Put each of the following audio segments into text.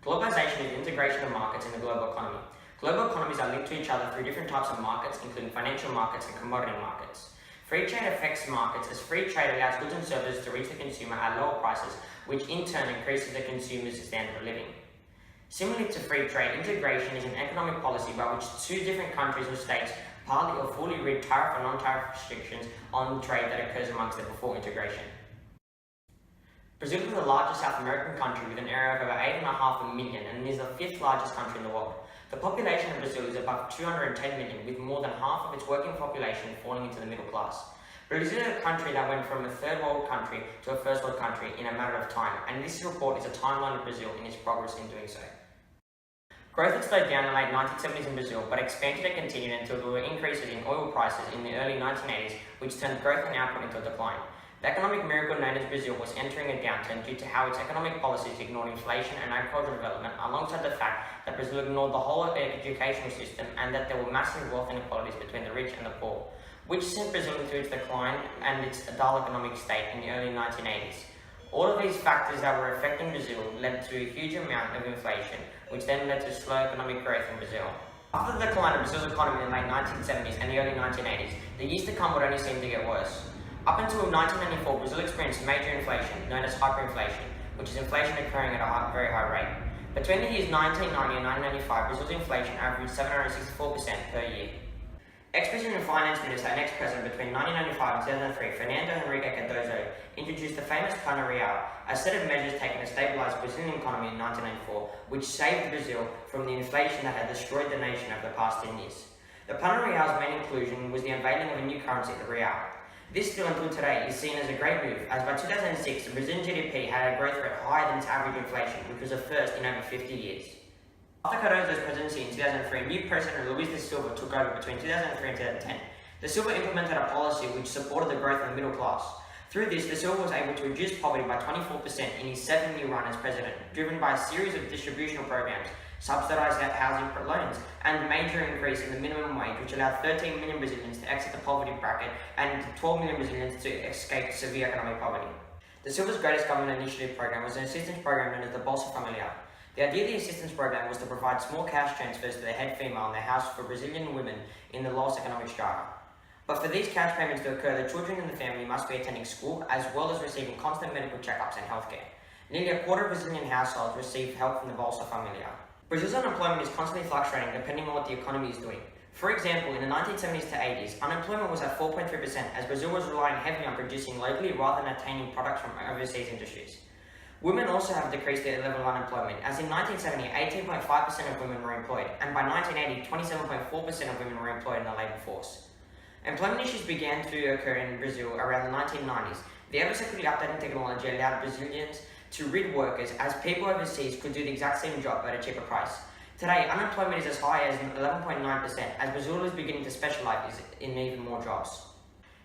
Globalization is the integration of markets in the global economy. Global economies are linked to each other through different types of markets, including financial markets and commodity markets. Free trade affects markets as free trade allows goods and services to reach the consumer at lower prices, which in turn increases the consumer's standard of living. Similarly to free trade, integration is an economic policy by which two different countries or states partly or fully rid tariff or non-tariff restrictions on trade that occurs amongst them before integration. Brazil is the largest South American country with an area of over 8.5 million and is the 5th largest country in the world. The population of Brazil is above 210 million, with more than half of its working population falling into the middle class. Brazil is a country that went from a third world country to a first world country in a matter of time, and this report is a timeline of Brazil in its progress in doing so. Growth had slowed down in the late 1970s in Brazil, but expansion had continued until there were increases in oil prices in the early 1980s, which turned growth and output into a decline. The economic miracle known as Brazil was entering a downturn due to how its economic policies ignored inflation and agricultural development, alongside the fact that Brazil ignored the whole educational system and that there were massive wealth inequalities between the rich and the poor, which sent Brazil into its decline and its dull economic state in the early 1980s. All of these factors that were affecting Brazil led to a huge amount of inflation, which then led to slow economic growth in Brazil. After the decline of Brazil's economy in the late 1970s and the early 1980s, the years to come would only seem to get worse. Up until 1994, Brazil experienced major inflation, known as hyperinflation, which is inflation occurring at a very high rate. Between the years 1990 and 1995, Brazil's inflation averaged 764% per year. Ex-President and Finance Minister and ex-President between 1995 and 2003, Fernando Henrique Cardoso, introduced the famous Plano Real, a set of measures taken to stabilize the Brazilian economy in 1994, which saved Brazil from the inflation that had destroyed the nation over the past 10 years. The Plano Real's main inclusion was the unveiling of a new currency, the Real. This still until today is seen as a great move, as by 2006 the Brazilian GDP had a growth rate higher than its average inflation, which was a first in over 50 years. After Cardoso's presidency in 2003, new President Luiz da Silva took over between 2003 and 2010. Da Silva implemented a policy which supported the growth of the middle class. Through this, Da Silva was able to reduce poverty by 24% in his 7-year run as president, driven by a series of distributional programs, subsidized housing loans, and a major increase in the minimum wage, which allowed 13 million Brazilians to exit the poverty bracket and 12 million Brazilians to escape severe economic poverty. Da Silva's greatest government initiative program was an assistance program known as the Bolsa Familiar. The idea of the assistance program was to provide small cash transfers to the head female in the house for Brazilian women in the lowest economic strata. But for these cash payments to occur, the children in the family must be attending school, as well as receiving constant medical checkups and healthcare. Nearly a quarter of Brazilian households receive help from the Bolsa Familiar. Brazil's unemployment is constantly fluctuating depending on what the economy is doing. For example, in the 1970s to 80s, unemployment was at 4.3% as Brazil was relying heavily on producing locally rather than obtaining products from overseas industries. Women also have decreased their level of unemployment, as in 1970, 18.5% of women were employed, and by 1980, 27.4% of women were employed in the labour force. Employment issues began to occur in Brazil around the 1990s. The ever-so-quickly updating technology allowed Brazilians to rid workers, as people overseas could do the exact same job at a cheaper price. Today, unemployment is as high as 11.9%, as Brazil is beginning to specialise in even more jobs.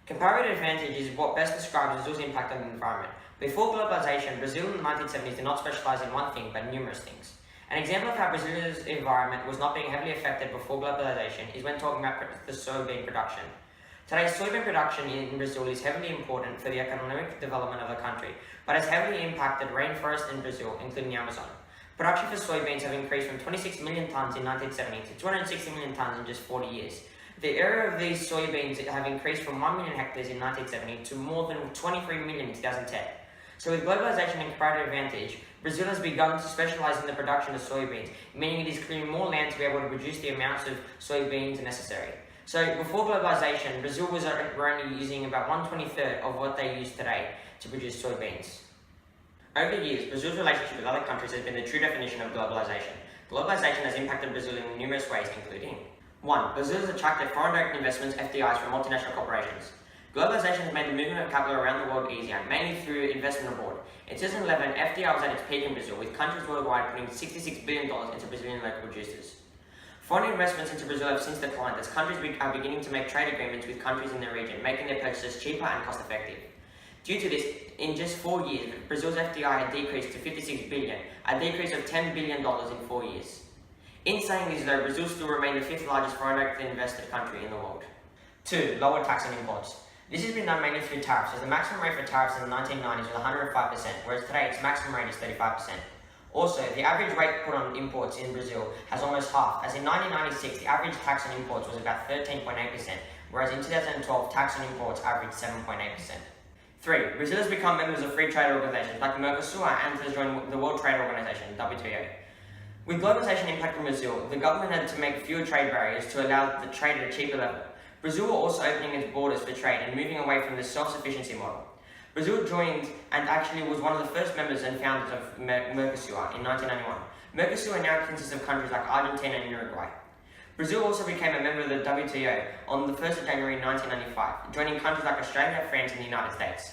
Comparative advantage is what best describes Brazil's impact on the environment. Before globalization, Brazil in the 1970s did not specialize in one thing, but numerous things. An example of how Brazil's environment was not being heavily affected before globalization is when talking about the soybean production. Today, soybean production in Brazil is heavily important for the economic development of the country, but has heavily impacted rainforests in Brazil, including the Amazon. Production for soybeans have increased from 26 million tons in 1970 to 260 million tons in just 40 years. The area of these soybeans have increased from 1 million hectares in 1970 to more than 23 million in 2010. So with globalization and comparative advantage, Brazil has begun to specialize in the production of soybeans, meaning it is clearing more land to be able to produce the amounts of soybeans necessary. So before globalization, Brazil was only using about 1/23 of what they use today to produce soybeans. Over the years, Brazil's relationship with other countries has been the true definition of globalization. Globalization has impacted Brazil in numerous ways, including 1. Brazil has attracted foreign direct investments, FDIs, from multinational corporations. Globalization has made the movement of capital around the world easier, mainly through investment abroad. In 2011, FDI was at its peak in Brazil, with countries worldwide putting $66 billion into Brazilian local producers. Foreign investments into Brazil have since declined, as countries are beginning to make trade agreements with countries in the region, making their purchases cheaper and cost-effective. Due to this, in just 4 years, Brazil's FDI had decreased to $56 billion, a decrease of $10 billion in 4 years. In saying this though, Brazil still remains the 5th largest foreign direct invested country in the world. 2. Lower tax on imports. This has been done mainly through tariffs, as the maximum rate for tariffs in the 1990s was 105%, whereas today its maximum rate is 35%. Also, the average rate put on imports in Brazil has almost halved, as in 1996 the average tax on imports was about 13.8%, whereas in 2012 tax on imports averaged 7.8%. 3. Brazil has become members of free trade organisations like Mercosur and has joined the World Trade Organization, WTO. With globalisation impacting Brazil, the government had to make fewer trade barriers to allow the trade at a cheaper level. Brazil were also opening its borders for trade and moving away from the self-sufficiency model. Brazil joined and actually was one of the first members and founders of Mercosur in 1991. Mercosur now consists of countries like Argentina and Uruguay. Brazil also became a member of the WTO on the 1st of January 1995, joining countries like Australia, France and the United States.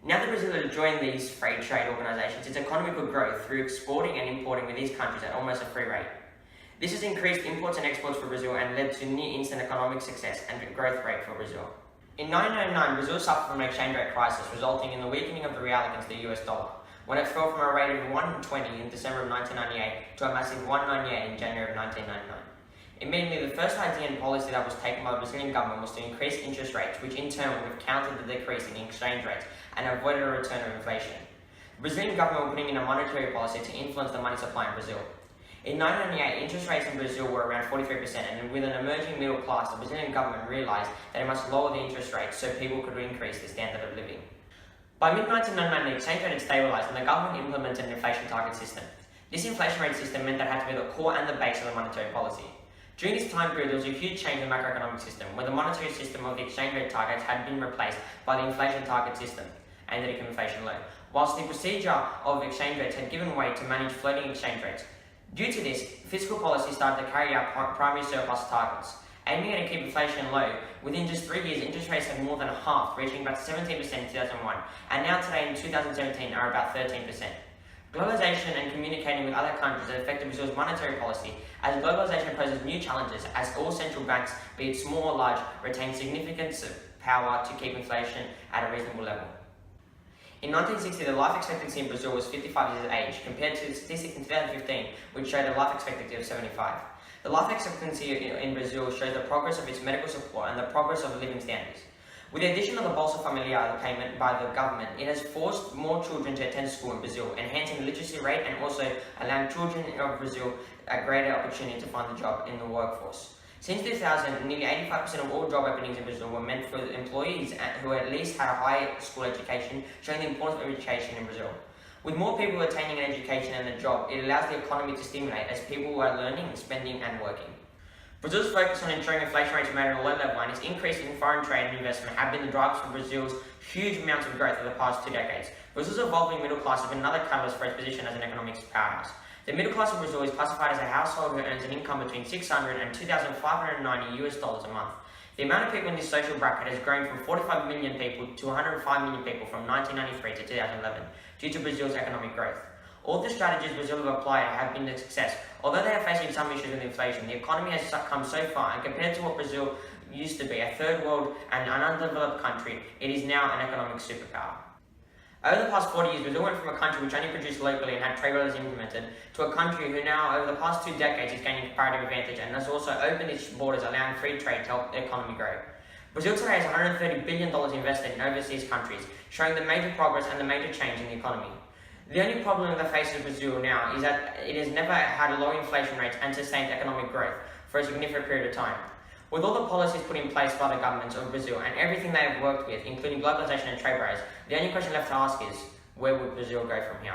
Now that Brazil has joined these free trade organisations, its economy could grow through exporting and importing with these countries at almost a free rate. This has increased imports and exports for Brazil and led to near-instant economic success and growth rate for Brazil. In 1999, Brazil suffered from an exchange rate crisis, resulting in the weakening of the real against the US dollar, when it fell from a rate of 1.20 in December of 1998 to a massive 1.98 in January of 1999. Immediately, the first idea and policy that was taken by the Brazilian government was to increase interest rates, which in turn would have countered the decrease in exchange rates and avoided a return of inflation. The Brazilian government were putting in a monetary policy to influence the money supply in Brazil. In 1998, interest rates in Brazil were around 43%, and with an emerging middle class, the Brazilian government realised that it must lower the interest rates so people could increase the standard of living. By mid-1999, the exchange rate had stabilised and the government implemented an inflation target system. This inflation rate system meant that it had to be the core and the base of the monetary policy. During this time period, there was a huge change in the macroeconomic system, where the monetary system of the exchange rate targets had been replaced by the inflation target system and the inflation loan, whilst the procedure of exchange rates had given way to manage floating exchange rates. Due to this, fiscal policy started to carry out primary surplus targets, aiming at to keep inflation low. Within just 3 years, interest rates had more than halved, reaching about 17% in 2001, and now today in 2017 are about 13%. Globalization and communicating with other countries has affected Brazil's monetary policy, as globalization poses new challenges, as all central banks, be it small or large, retain significant power to keep inflation at a reasonable level. In 1960, the life expectancy in Brazil was 55 years of age, compared to the statistics in 2015, which showed a life expectancy of 75. The life expectancy in Brazil shows the progress of its medical support and the progress of living standards. With the addition of the Bolsa Familiar, the payment by the government, it has forced more children to attend school in Brazil, enhancing the literacy rate and also allowing children of Brazil a greater opportunity to find a job in the workforce. Since 2000, nearly 85% of all job openings in Brazil were meant for employees who at least had a high school education, showing the importance of education in Brazil. With more people attaining an education and a job, it allows the economy to stimulate as people are learning, spending and working. Brazil's focus on ensuring inflation rates remain at a low level and its increase in foreign trade and investment have been the drivers for Brazil's huge amounts of growth over the past 2 decades. Brazil's evolving middle class has been another catalyst for its position as an economic powerhouse. The middle class of Brazil is classified as a household who earns an income between $600 and $2,590 a month. The amount of people in this social bracket has grown from 45 million people to 105 million people from 1993 to 2011 due to Brazil's economic growth. All the strategies Brazil have applied have been a success. Although they are facing some issues with inflation, the economy has come so far, and compared to what Brazil used to be, a third world and an undeveloped country, it is now an economic superpower. Over the past 40 years, Brazil went from a country which only produced locally and had trade routes implemented, to a country who now, over the past 2 decades, is gaining comparative advantage and has also opened its borders, allowing free trade to help the economy grow. Brazil today has $130 billion invested in overseas countries, showing the major progress and the major change in the economy. The only problem that faces Brazil now is that it has never had low inflation rates and sustained economic growth for a significant period of time. With all the policies put in place by the governments of Brazil and everything they have worked with, including globalization and trade barriers, the only question left to ask is, where would Brazil go from here?